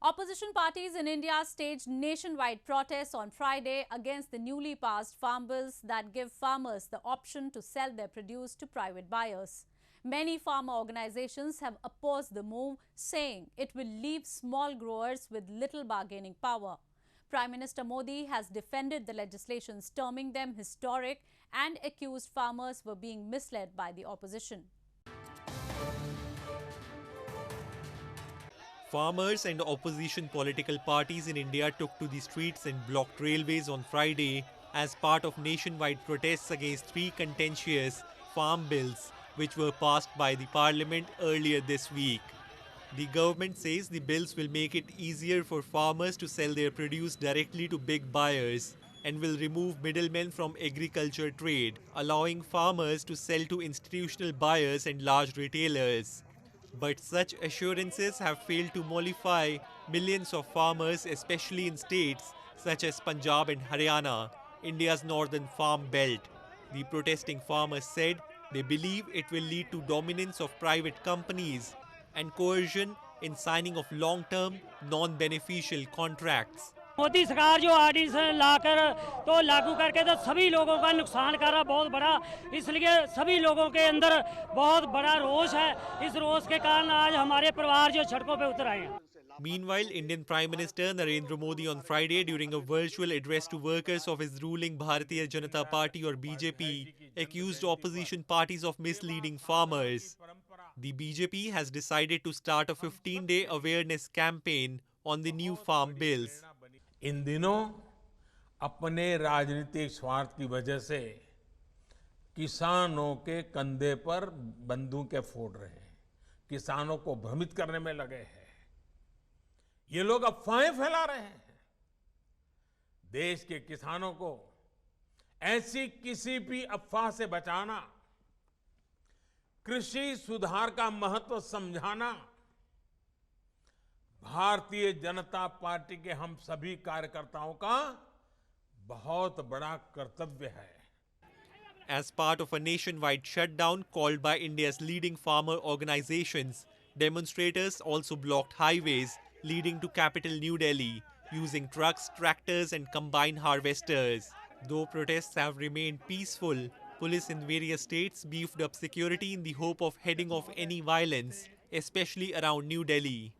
Opposition parties in India staged nationwide protests on Friday against the newly passed farm bills that give farmers the option to sell their produce to private buyers. Many farmer organizations have opposed the move, saying it will leave small growers with little bargaining power. Prime Minister Modi has defended the legislations, terming them historic, and accused farmers were being misled by the opposition. Farmers and opposition political parties in India took to the streets and blocked railways on Friday as part of nationwide protests against three contentious farm bills which were passed by the parliament earlier this week. The government says the bills will make it easier for farmers to sell their produce directly to big buyers and will remove middlemen from agriculture trade, allowing farmers to sell to institutional buyers and large retailers. But such assurances have failed to mollify millions of farmers, especially in states such as Punjab and Haryana, India's northern farm belt. The protesting farmers said they believe it will lead to dominance of private companies and coercion in signing of long-term, non-beneficial contracts. Modi सरकार जो RDX लाकर तो लागू करके तो सभी लोगों का नुकसान कर रहा बहुत बड़ा, इसलिए सभी लोगों के अंदर बहुत बड़ा रोष है। इस रोष के कारण आज हमारे परिवार जो सड़कों पे उतर आए हैं। Meanwhile, Indian Prime Minister Narendra Modi on Friday during a virtual address to workers of his ruling Bharatiya Janata Party or BJP accused opposition parties of misleading farmers. The BJP has decided to start a 15-day awareness campaign on the new farm bills. इन दिनों अपने राजनीतिक स्वार्थ की वजह से किसानों के कंधे पर बंदूकें फोड़ रहे हैं, किसानों को भ्रमित करने में लगे हैं। ये लोग अफवाहें फैला रहे हैं। देश के किसानों को ऐसी किसी भी अफवाह से बचाना, कृषि सुधार का महत्व समझाना भारतीय जनता पार्टी के हम सभी कार्यकर्ताओं का बहुत बड़ा कर्तव्य है। As part of a nationwide shutdown called by India's leading farmer organizations, demonstrators also blocked highways leading to capital New Delhi using trucks, tractors and combine harvesters. Though protests have remained peaceful, police in various states beefed up security in the hope of heading off any violence, especially around New Delhi.